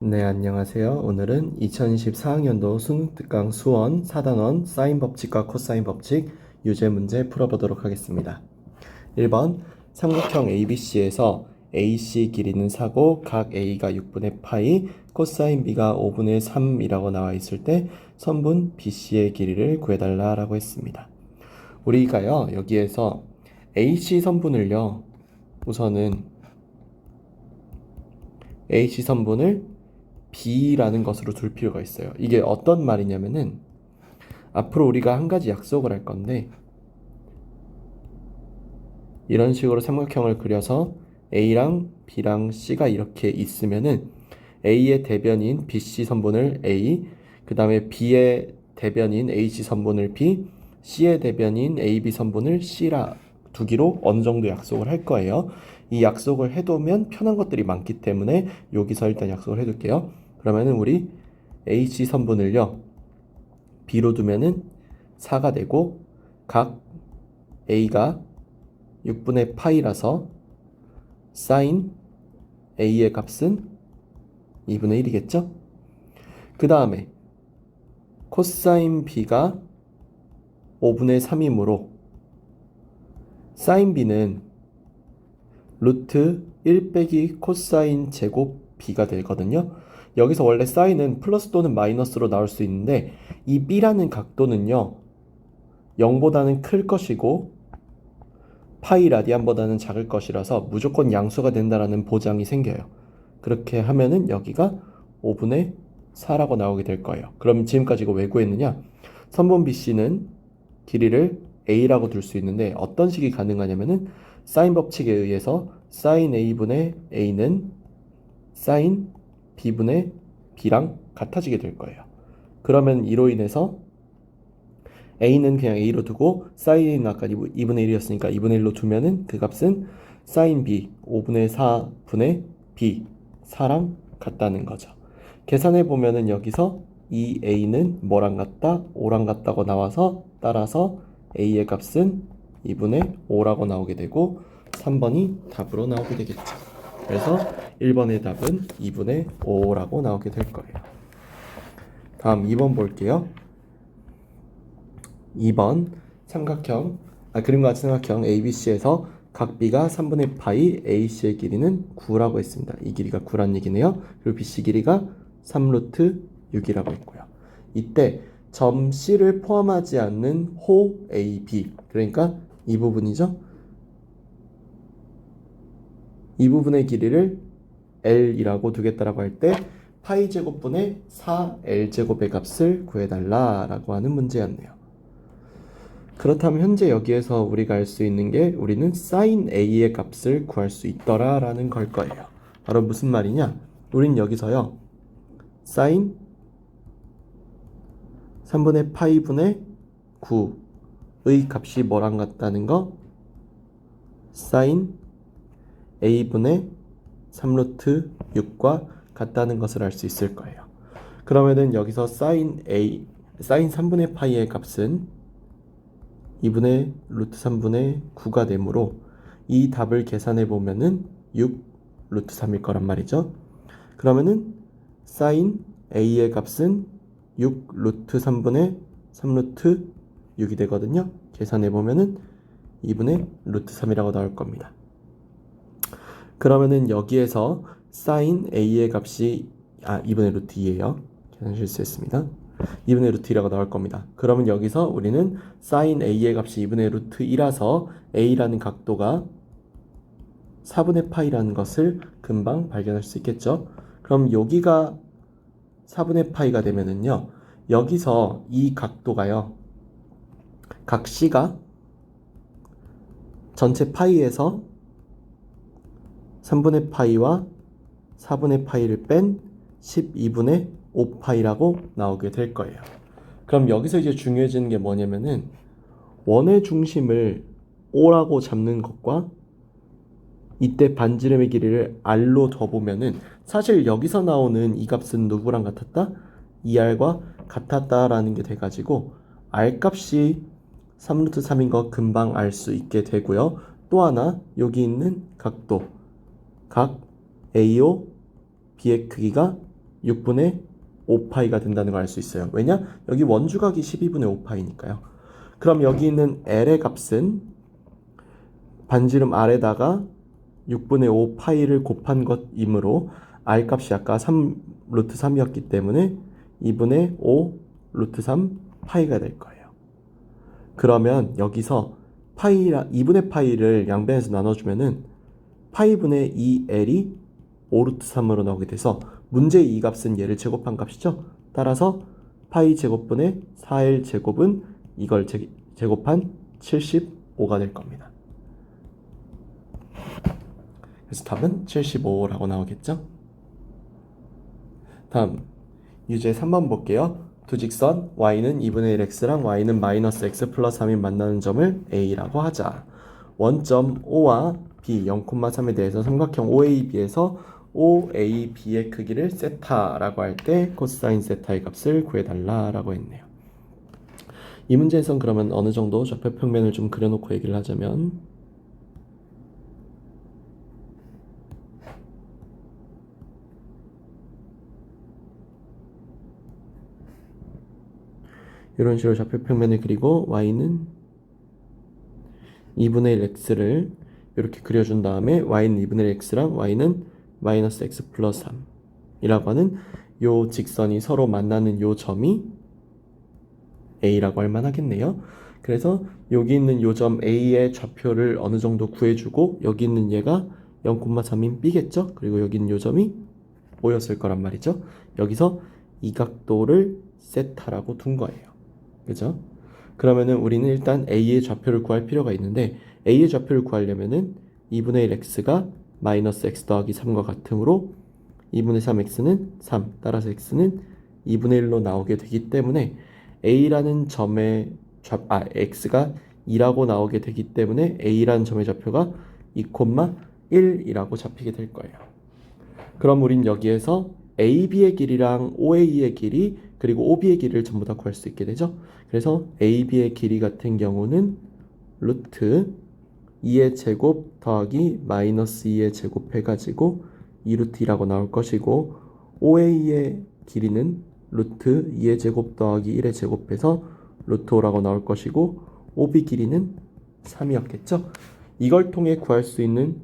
네, 안녕하세요. 오늘은 2024학년도 수능특강 수원 4단원 사인 법칙과 코사인 법칙 유제 문제 풀어보도록 하겠습니다. 1번 삼각형 ABC에서 AC 길이는 4고 각 A가 6분의 파이, 코사인 B가 5분의 3이라고 나와 있을 때 선분 BC의 길이를 구해달라 라고 했습니다. 우리가요, 여기에서 AC 선분을요, 우선은 AC 선분을 B라는 것으로 둘 필요가 있어요. 이게 어떤 말이냐면은 앞으로 우리가 한 가지 약속을 할 건데 이런 식으로 삼각형을 그려서 A랑 B랑 C가 이렇게 있으면은 A의 대변인 BC 선분을 A, 그 다음에 B의 대변인 AC 선분을 B, C의 대변인 AB 선분을 C라 두기로 어느 정도 약속을 할 거예요. 이 약속을 해두면 편한 것들이 많기 때문에 여기서 일단 약속을 해둘게요. 그러면은 우리 AC 선분을요, B로 두면은 4가 되고 각 A가 6분의 파이라서 사인 A의 값은 2분의 1이겠죠? 그 다음에 코사인 B가 5분의 3이므로 사인 B는 루트 1 빼기 코사인 제곱 B가 되거든요. 여기서 원래 사인은 플러스 또는 마이너스로 나올 수 있는데 이 B라는 각도는요 0보다는 클 것이고 파이 라디안보다는 작을 것이라서 무조건 양수가 된다라는 보장이 생겨요. 그렇게 하면은 여기가 5분의 4라고 나오게 될 거예요. 그럼 지금까지 이거 왜 구했느냐? 선분 BC는 길이를 A라고 둘 수 있는데 어떤 식이 가능하냐면은 사인 법칙에 의해서 사인 A분의 A는 사인 B분의 B랑 같아지게 될 거예요. 그러면 이로 인해서 A는 그냥 A로 두고 사인은 아까 2분의 1이었으니까 2분의 1로 두면은 그 값은 사인 B 5분의 4분의 B 4랑 같다는 거죠. 계산해 보면은 여기서 이 A는 뭐랑 같다? 5랑 같다고 나와서 따라서 A의 값은 2분의 5라고 나오게 되고 3번이 답으로 나오게 되겠죠. 그래서 1번의 답은 2분의 5라고 나오게 될 거예요. 다음 2번 볼게요. 2번 그림과 같은 삼각형 ABC에서 각 B가 3분의 파이 AC의 길이는 9라고 했습니다. 이 길이가 9란 얘기네요. 그리고 BC 길이가 3루트 6이라고 했고요. 이때 점 C를 포함하지 않는 호 AB, 그러니까 이 부분이죠. 이 부분의 길이를 L이라고 두겠다라고 할 때 파이 제곱분의 4L 제곱의 값을 구해달라라고 하는 문제였네요. 그렇다면 현재 여기에서 우리가 알 수 있는 게 우리는 sin A의 값을 구할 수 있더라 라는 걸 거예요. 바로 무슨 말이냐? 우린 여기서요 sin 3분의 파이분의 9의 값이 뭐랑 같다는 거? sin A분의 3루트 6과 같다는 것을 알 수 있을 거예요. 그러면은 여기서 sin 3분의 파이의 값은 2분의 루트 3분의 9가 되므로 이 답을 계산해 보면은 6 루트 3일 거란 말이죠. 그러면은 sin a의 값은 6 루트 3분의 3 루트 6이 되거든요. 계산해 보면은 2분의 루트 3이라고 나올 겁니다. 그러면은 여기에서 sin a의 값이 2분의 루트 2예요. 계산 실수했습니다. 2분의 루트 2라고 나올 겁니다. 그러면 여기서 우리는 sin a의 값이 2분의 루트 2라서 a라는 각도가 4분의 파이라는 것을 금방 발견할 수 있겠죠. 그럼 여기가 4분의 파이가 되면은요, 여기서 이 각도가요, 각 C가 전체 파이에서 3분의 파이와 4분의 파이를 뺀 12분의 5파이라고 나오게 될 거예요. 그럼 여기서 이제 중요해지는 게 뭐냐면은 원의 중심을 O라고 잡는 것과 이때 반지름의 길이를 R로 둬보면은 사실 여기서 나오는 이 값은 누구랑 같았다? 2R과 같았다라는 게 돼가지고 R 값이 3루트 3인 거 금방 알 수 있게 되고요. 또 하나 여기 있는 각도 각 AO B의 크기가 6분의 5파이가 된다는 걸 알 수 있어요. 왜냐? 여기 원주각이 12분의 5파이니까요. 그럼 여기 있는 L의 값은 반지름 R에다가 6분의 5파이를 곱한 것이므로 R 값이 아까 3루트 3이었기 때문에 2분의 5 루트 3 파이가 될 거예요. 그러면 여기서 2분의 파이를 양변에서 나눠주면은 파이분의 2L이 5루트 3으로 나오게 돼서 문제의 이 값은 얘를 제곱한 값이죠. 따라서 파이 제곱분의 4L 제곱은 이걸 제곱한 75가 될 겁니다. 그래서 답은 75라고 나오겠죠. 다음 유제 3번 볼게요. 두 직선 y는 2분의 1x랑 y는 마이너스 x 플러스 3이 만나는 점을 a라고 하자. 원점 O와 B 0,3에 대해서 삼각형 OAB에서 OAB의 크기를 세타라고 할 때 코사인 세타의 값을 구해달라라고 했네요. 이 문제에선 그러면 어느 정도 좌표 평면을 좀 그려놓고 얘기를 하자면 이런 식으로 좌표 평면을 그리고 y는 2분의 1 x를 이렇게 그려준 다음에 y는 2분의 1 x랑 y는 마이너스 x 플러스 3이라고 하는 요 직선이 서로 만나는 요 점이 A라고 할 만하겠네요. 그래서 여기 있는 요 점 A의 좌표를 어느 정도 구해주고 여기 있는 얘가 0,3인 B겠죠? 그리고 여기 있는 요 점이 O였을 거란 말이죠. 여기서 이 각도를 세타라고 둔 거예요. 그죠? 그러면은 우리는 일단 A의 좌표를 구할 필요가 있는데 A의 좌표를 구하려면은 2분의 1 x가 마이너스 x 더하기 3과 같으므로 2분의 3x는 3, 따라서 x는 2분의 1로 나오게 되기 때문에 A라는 점의 x가 2라고 나오게 되기 때문에 A라는 점의 좌표가 2,1이라고 잡히게 될 거예요. 그럼 우린 여기에서 AB의 길이랑 OA의 길이 그리고 OB의 길이를 전부 다 구할 수 있게 되죠. 그래서 AB의 길이 같은 경우는 루트 2의 제곱 더하기 마이너스 2의 제곱 해가지고 2루트 2라고 나올 것이고 OA의 길이는 루트 2의 제곱 더하기 1의 제곱해서 루트 5라고 나올 것이고 OB 길이는 3이었겠죠. 이걸 통해 구할 수 있는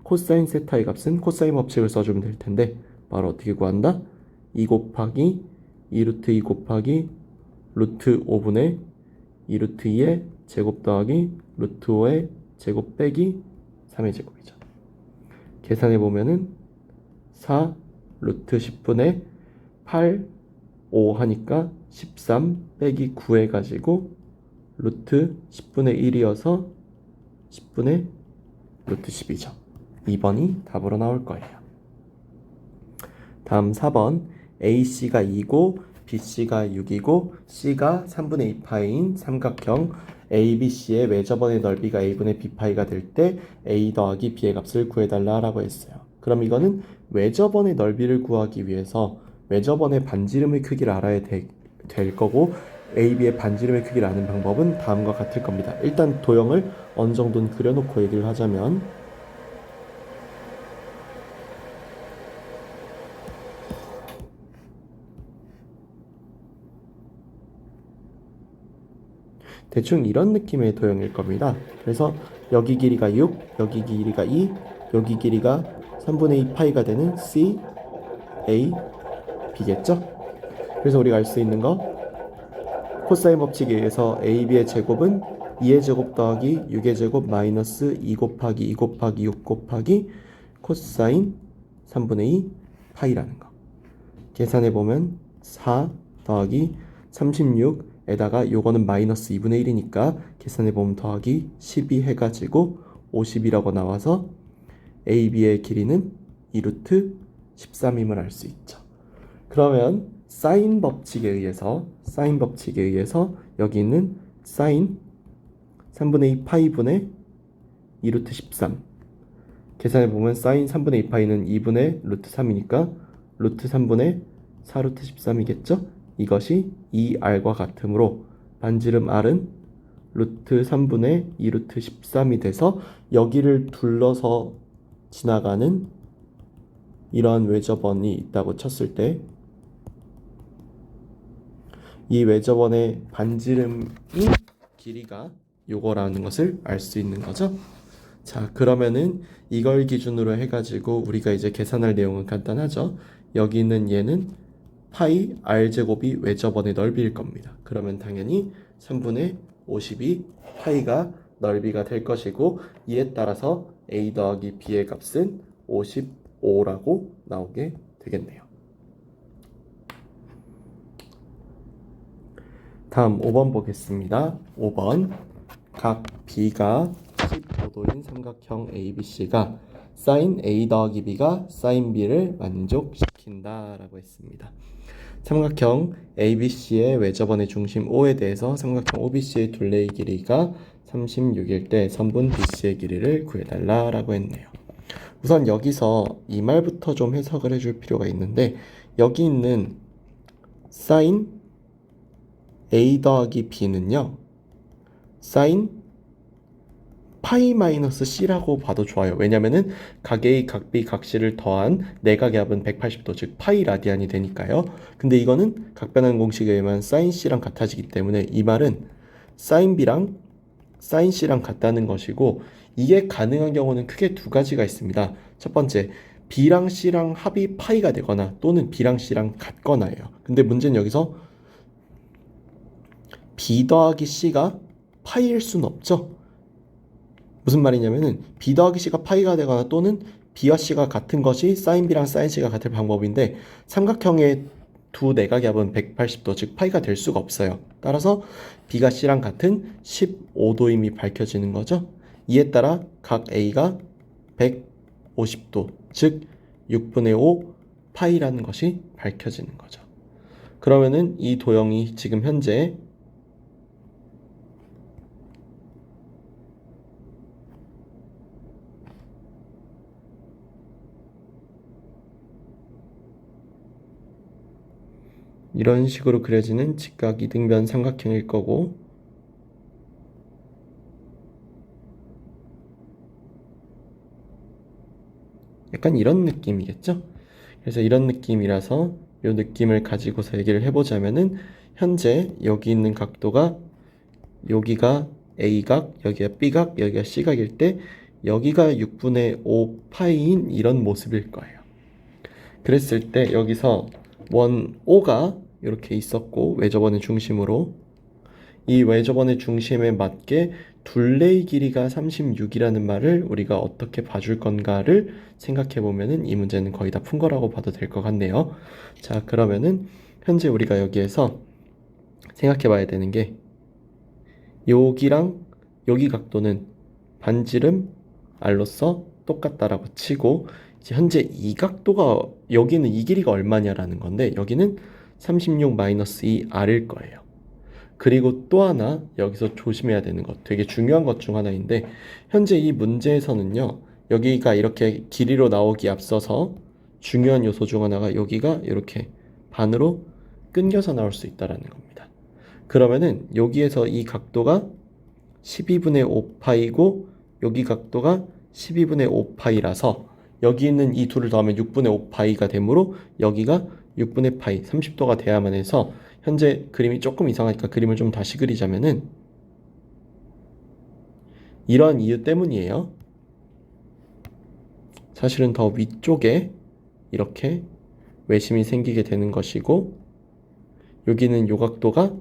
코사인 세타의 값은 코사인 법칙을 써주면 될 텐데 바로 어떻게 구한다? 2 곱하기 2루트 2 곱하기 루트 5분의 2루트 2의 제곱 더하기 루트 5의 제곱 빼기 3의 제곱이죠. 계산해보면은 4 루트 10분의 8 5 하니까 13 빼기 9 해가지고 루트 10분의 1이어서 10분의 루트 10이죠. 2번이 답으로 나올 거예요. 다음 4번 AC가 2고 BC가 6이고 C가 3분의 2파인 삼각형 ABC의 외접원의 넓이가 A분의 B파이가 될 때 A 더하기 B의 값을 구해달라고 했어요. 그럼 이거는 외접원의 넓이를 구하기 위해서 외접원의 반지름의 크기를 알아야 될 거고 AB의 반지름의 크기를 아는 방법은 다음과 같을 겁니다. 일단 도형을 어느 정도는 그려놓고 얘기를 하자면 대충 이런 느낌의 도형일 겁니다. 그래서 여기 길이가 6, 여기 길이가 2, 여기 길이가 3분의 2 파이가 되는 C, A, B겠죠? 그래서 우리가 알 수 있는 거 코사인 법칙에 의해서 AB의 제곱은 2의 제곱 더하기 6의 제곱 마이너스 2 곱하기 2 곱하기 6 곱하기 코사인 3분의 2 파이라는 거. 계산해보면 4 더하기 36에다가 요거는 마이너스 2분의 1이니까 계산해보면 더하기 12 해가지고 50이라고 나와서 AB의 길이는 2루트 13임을 알 수 있죠. 그러면 사인 법칙에 의해서 여기 있는 사인 3분의 2 파이분의 2루트 13 계산해보면 사인 3분의 2 파이는 2분의 루트 3이니까 루트 3분의 4루트 13이겠죠? 이것이 2R과 같으므로 반지름 R은 루트 3분의 2루트 13이 돼서 여기를 둘러서 지나가는 이러한 외접원이 있다고 쳤을 때 이 외접원의 반지름이 길이가 요거라는 것을 알 수 있는 거죠. 자, 그러면은 이걸 기준으로 해가지고 우리가 이제 계산할 내용은 간단하죠. 여기 있는 얘는 파이 r제곱이 외접원의 넓이일 겁니다. 그러면 당연히 3분의 50이 파이가 넓이가 될 것이고, 이에 따라서 a 더하기 b의 값은 55라고 나오게 되겠네요. 다음 5번 보겠습니다. 5번 각 b가 15도인 삼각형 ABC가 sin A 더하기 B가 sin B를 만족시킨다 라고 했습니다. 삼각형 ABC의 외접원의 중심 O에 대해서 삼각형 OBC의 둘레의 길이가 36일 때 선분 BC의 길이를 구해달라 라고 했네요. 우선 여기서 이 말부터 좀 해석을 해줄 필요가 있는데, 여기 있는 sin A 더하기 B는요, sin 파이 마이너스 C라고 봐도 좋아요. 왜냐면은 각 A, 각 B, 각 C를 더한 내각의 합은 180도, 즉 파이 라디안이 되니까요. 근데 이거는 각변환 공식에 의하면 sin C랑 같아지기 때문에 이 말은 sin B랑 sin C랑 같다는 것이고, 이게 가능한 경우는 크게 두 가지가 있습니다. 첫 번째, B랑 C랑 합이 파이가 되거나 또는 B랑 C랑 같거나예요. 근데 문제는 여기서 B 더하기 C가 파이일 수는 없죠. 무슨 말이냐면은 B 더하기 C가 파이가 되거나 또는 B와 C가 같은 것이 sin B랑 sin C가 같을 방법인데, 삼각형의 두 내각의 합은 180도, 즉 파이가 될 수가 없어요. 따라서 B가 C랑 같은 15도임이 밝혀지는 거죠. 이에 따라 각 A가 150도, 즉 6분의 5 파이라는 것이 밝혀지는 거죠. 그러면은 이 도형이 지금 현재 이런 식으로 그려지는 직각 이등변 삼각형일 거고, 약간 이런 느낌이겠죠? 그래서 이런 느낌이라서 이 느낌을 가지고서 얘기를 해보자면은, 현재 여기 있는 각도가 여기가 A각, 여기가 B각, 여기가 C각일 때 여기가 6분의 5 파이인 이런 모습일 거예요. 그랬을 때 여기서 원 O가 이렇게 있었고, 외접원의 중심으로 이 외접원의 중심에 맞게 둘레의 길이가 36이라는 말을 우리가 어떻게 봐줄 건가를 생각해 보면은 이 문제는 거의 다 푼 거라고 봐도 될 것 같네요. 자, 그러면은 현재 우리가 여기에서 생각해 봐야 되는 게, 여기랑 여기 각도는 반지름 r로서 똑같다라고 치고, 이제 현재 이 각도가, 여기는 이 길이가 얼마냐라는 건데, 여기는 36-2 r일 거예요. 그리고 또 하나 여기서 조심해야 되는 것, 되게 중요한 것 중 하나인데, 현재 이 문제에서는요, 여기가 이렇게 길이로 나오기 앞서서 중요한 요소 중 하나가 여기가 이렇게 반으로 끊겨서 나올 수 있다라는 겁니다. 그러면은 여기에서 이 각도가 12분의 5파이고 여기 각도가 12분의 5파이라서 여기 있는 이 둘을 더하면 6분의 5파이가 되므로 여기가 6분의 파이 30도가 돼야만 해서, 현재 그림이 조금 이상하니까 그림을 좀 다시 그리자면은 이러한 이유 때문이에요. 사실은 더 위쪽에 이렇게 외심이 생기게 되는 것이고, 여기는 요 각도가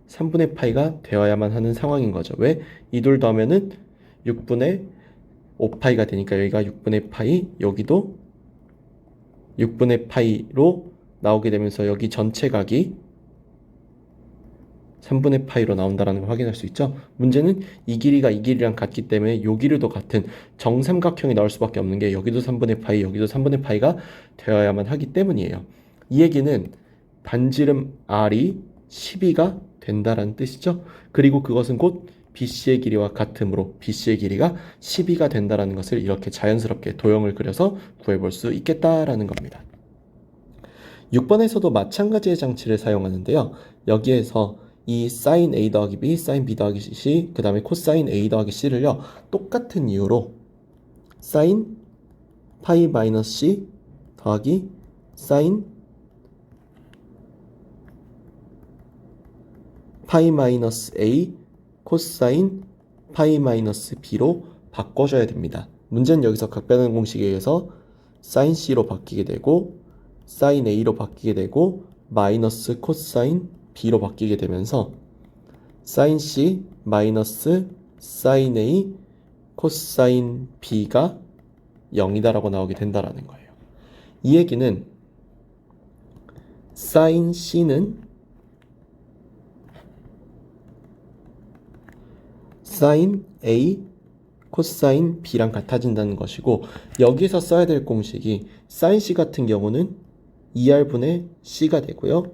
3분의 파이가 되어야만 하는 상황인 거죠. 왜? 이 둘 더하면은 6분의 5파이가 되니까 여기가 6분의 파이, 여기도 6분의 파이로 나오게 되면서 여기 전체 각이 3분의 파이로 나온다는 걸 확인할 수 있죠. 문제는 이 길이가 이 길이랑 같기 때문에 요 길이도 같은 정삼각형이 나올 수밖에 없는 게, 여기도 3분의 파이, 여기도 3분의 파이가 되어야만 하기 때문이에요. 이 얘기는 반지름 r이 12가 된다라는 뜻이죠. 그리고 그것은 곧 BC의 길이와 같으므로 BC의 길이가 12가 된다라는 것을 이렇게 자연스럽게 도형을 그려서 구해볼 수 있겠다라는 겁니다. 6번에서도 마찬가지의 장치를 사용하는데요. 여기에서 이 sin A 더하기 B, sin B 더하기 C, 그 다음에 코사인 A 더하기 C를요, 똑같은 이유로 sin 파이 마이너스 C 더하기 sin 파이 마이너스 A 코사인 파이 마이너스 B로 바꿔줘야 됩니다. 문제는 여기서 각변환 공식에 의해서 사인 C로 바뀌게 되고 사인 A로 바뀌게 되고 마이너스 코사인 B로 바뀌게 되면서 사인 C 마이너스 사인 A 코사인 B가 0이다라고 나오게 된다라는 거예요. 이 얘기는 사인 C는 사인 A 코사인 B랑 같아진다는 것이고, 여기서 써야 될 공식이 사인 C 같은 경우는 2R분의 C가 되고요.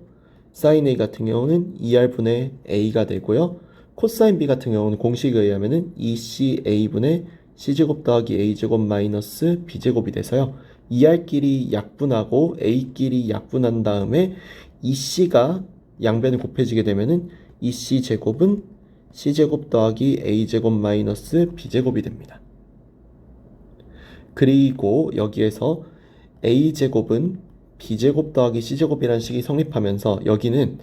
사인 A 같은 경우는 2R분의 A가 되고요. 코사인 B 같은 경우는 공식에 의하면은 2CA분의 C제곱 더하기 A제곱 마이너스 B제곱이 돼서요. 2R끼리 약분하고 A끼리 약분한 다음에 2C가 양변을 곱해지게 되면은 2C제곱은 C제곱 더하기 A제곱 마이너스 B제곱이 됩니다. 그리고 여기에서 A제곱은 B제곱 더하기 C제곱이라는 식이 성립하면서 여기는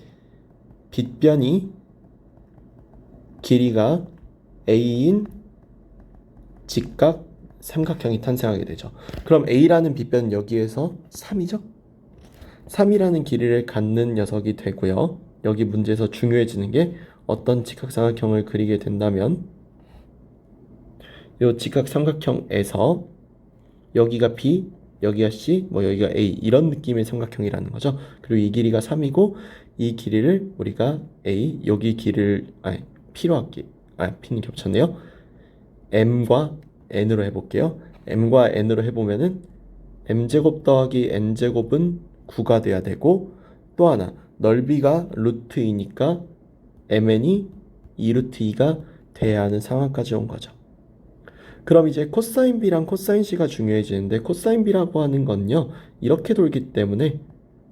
빗변이 길이가 A인 직각 삼각형이 탄생하게 되죠. 그럼 A라는 빗변은 여기에서 3이죠? 3이라는 길이를 갖는 녀석이 되고요. 여기 문제에서 중요해지는 게 어떤 직각삼각형을 그리게 된다면 이 직각삼각형에서 여기가 B, 여기가 C, 여기가 A 이런 느낌의 삼각형이라는 거죠. 그리고 이 길이가 3이고 이 길이를 우리가 A, 여기 길이를 P로 할게. P는 겹쳤네요. M과 N으로 해볼게요. M과 N으로 해보면은 M제곱 더하기 N제곱은 9가 돼야 되고, 또 하나 넓이가 루트 2니까 MN이 2루트 2가 돼야 하는 상황까지 온 거죠. 그럼 이제 코사인 B랑 코사인 C가 중요해지는데, 코사인 B라고 하는 건요 이렇게 돌기 때문에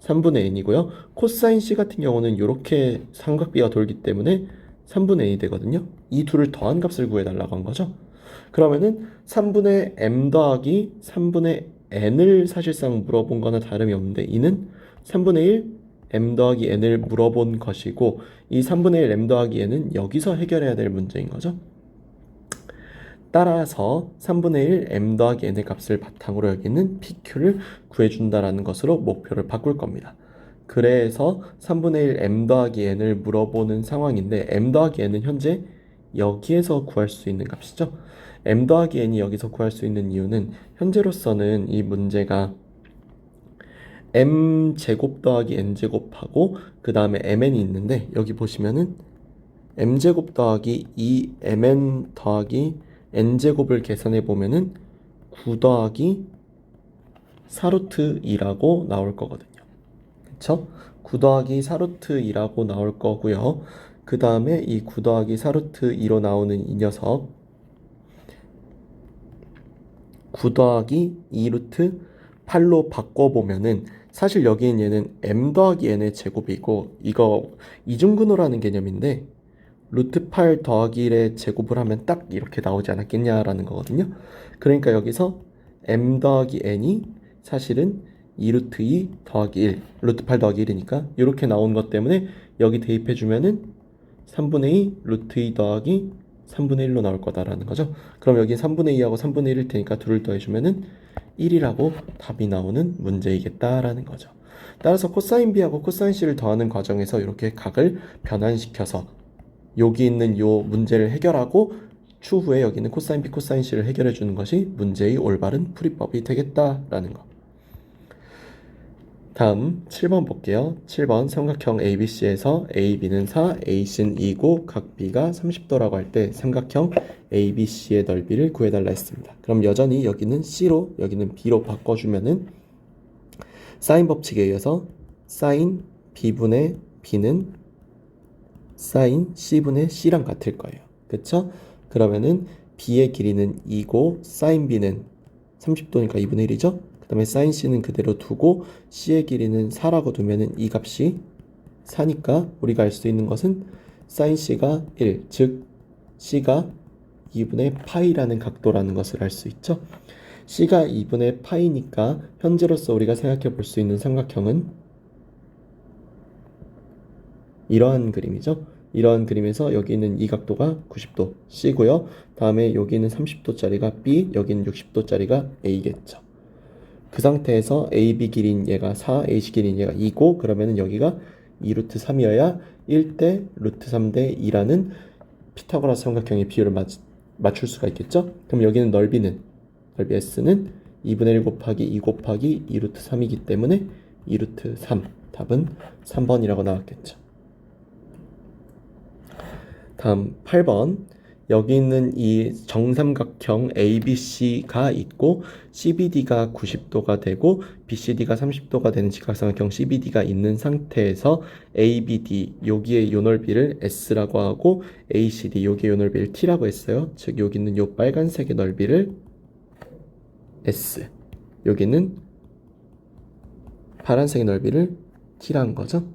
3분의 n이고요. 코사인 C 같은 경우는 이렇게 삼각비가 돌기 때문에 3분의 n이 되거든요. 이 둘을 더한 값을 구해달라고 한 거죠. 그러면은 3분의 m 더하기 3분의 n을 사실상 물어본 거나 다름이 없는데, 이는 3분의 1 m 더하기 n을 물어본 것이고, 이 3분의 1 m 더하기 n은 여기서 해결해야 될 문제인 거죠. 따라서 3분의 1 m 더하기 n의 값을 바탕으로 여기 있는 PQ를 구해준다라는 것으로 목표를 바꿀 겁니다. 그래서 3분의 1 m 더하기 n을 물어보는 상황인데, m 더하기 n은 현재 여기에서 구할 수 있는 값이죠. m 더하기 n이 여기서 구할 수 있는 이유는 현재로서는 이 문제가 m제곱 더하기 n제곱하고 그 다음에 mn이 있는데, 여기 보시면은 m제곱 더하기 2mn 더하기 n제곱을 계산해 보면은 9 더하기 4루트 2라고 나올 거거든요. 그쵸? 9 더하기 4루트 2라고 나올 거고요. 그 다음에 이 9 더하기 4루트 2로 나오는 이 녀석 9 더하기 2루트 8로 바꿔보면은, 사실 여기는 얘는 m 더하기 n의 제곱이고, 이거 이중근호라는 개념인데 루트 8 더하기 1의 제곱을 하면 딱 이렇게 나오지 않았겠냐라는 거거든요. 그러니까 여기서 m 더하기 n이 사실은 2루트 2 더하기 1, 루트 8 더하기 1이니까 이렇게 나온 것 때문에 여기 대입해주면은 3분의 2 루트 2 더하기 3분의 1로 나올 거다라는 거죠. 그럼 여기 3분의 2하고 3분의 1일 테니까 둘을 더해주면은 1이라고 답이 나오는 문제이겠다라는 거죠. 따라서 코사인 B하고 코사인 C를 더하는 과정에서 이렇게 각을 변환시켜서 여기 있는 요 문제를 해결하고 추후에 여기 있는 코사인 B, 코사인 C를 해결해 주는 것이 문제의 올바른 풀이법이 되겠다라는 거. 다음 7번 볼게요. 7번 삼각형 ABC에서 AB는 4, AC는 2고 각 B가 30도라고 할 때 삼각형 ABC의 넓이를 구해달라 했습니다. 그럼 여전히 여기는 C로 여기는 B로 바꿔주면은 사인 법칙에 의해서 사인 B분의 B는 사인 C분의 C랑 같을 거예요. 그쵸? 그러면은 B의 길이는 2고 사인 B는 30도니까 2분의 1이죠? 그 다음에 사인 C는 그대로 두고 C의 길이는 4라고 두면은 이 값이 4니까 우리가 알 수 있는 것은 사인 C가 1, 즉 C가 2분의 파이라는 각도라는 것을 알 수 있죠? C가 2분의 파이니까 현재로서 우리가 생각해 볼 수 있는 삼각형은 이러한 그림이죠. 이러한 그림에서 여기 있는 이 각도가 90도 C고요. 다음에 여기 있는 30도짜리가 B, 여기 있는 60도짜리가 A겠죠. 그 상태에서 AB 길이인 얘가 4, AC 길이인 얘가 2고 그러면은 여기가 2 루트 3이어야 1대 루트 3대 2라는 피타고라스 삼각형의 비율을 맞출 수가 있겠죠? 그럼 여기는 넓이 S는 2분의 1 곱하기 2 곱하기 2 루트 3이기 때문에 2 루트 3. 답은 3번이라고 나왔겠죠. 다음 8번. 여기 있는 이 정삼각형 ABC가 있고 CBD가 90도가 되고 BCD가 30도가 되는 직각삼각형 CBD가 있는 상태에서 ABD 여기의 요 넓이를 S라고 하고 ACD 여기의 요 넓이를 T라고 했어요. 즉 여기 있는 요 빨간색의 넓이를 S, 여기는 파란색의 넓이를 T라는 거죠.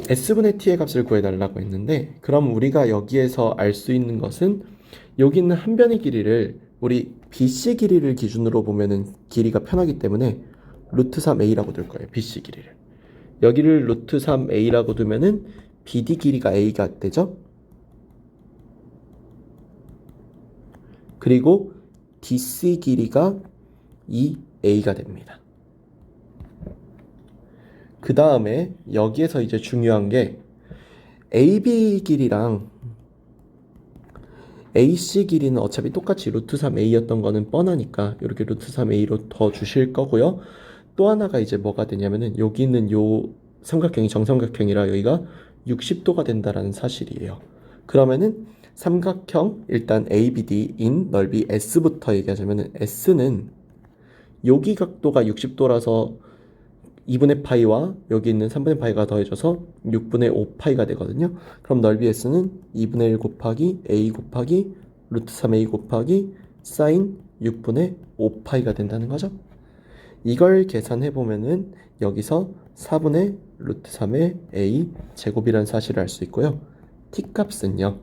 S분의 T의 값을 구해달라고 했는데 그럼 우리가 여기에서 알 수 있는 것은 여기 있는 한 변의 길이를 우리 BC 길이를 기준으로 보면은 길이가 편하기 때문에 루트 3A라고 둘 거예요. BC 길이를. 여기를 루트 3A라고 두면은 BD 길이가 A가 되죠. 그리고 DC 길이가 2A가 됩니다. 그 다음에 여기에서 이제 중요한 게 AB 길이랑 AC 길이는 어차피 똑같이 루트 3A였던 거는 뻔하니까 이렇게 루트 3A로 더 주실 거고요. 또 하나가 이제 뭐가 되냐면은 여기 있는 요 삼각형이 정삼각형이라 여기가 60도가 된다라는 사실이에요. 그러면은 삼각형 일단 ABD인 넓이 S부터 얘기하자면은 S는 여기 각도가 60도라서 2분의 파이와 여기 있는 3분의 파이가 더해져서 6분의 5파이가 되거든요. 그럼 넓이 S는 2분의 1 곱하기 A 곱하기 루트 3A 곱하기 사인 6분의 5파이가 된다는 거죠. 이걸 계산해 보면은 여기서 4분의 루트 3의 A 제곱이라는 사실을 알 수 있고요. T 값은요.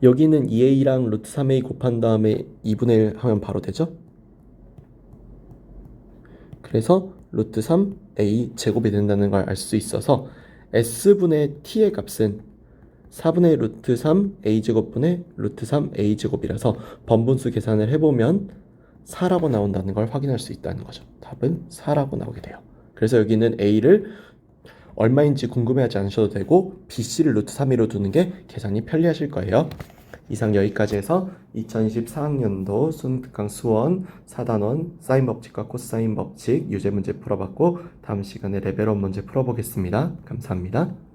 여기는 2A랑 루트 3A 곱한 다음에 2분의 1 하면 바로 되죠. 그래서 루트 3A 제곱이 된다는 걸 알 수 있어서 S분의 T의 값은 4분의 루트 3A 제곱분의 루트 3A 제곱이라서 번분수 계산을 해보면 4라고 나온다는 걸 확인할 수 있다는 거죠. 답은 4라고 나오게 돼요. 그래서 여기는 A를 얼마인지 궁금해하지 않으셔도 되고 BC를 루트 3A로 두는 게 계산이 편리하실 거예요. 이상 여기까지 해서 2024학년도 수능특강 수원 4단원 사인 법칙과 코사인 법칙 유제 문제 풀어봤고 다음 시간에 레벨 1 문제 풀어보겠습니다. 감사합니다.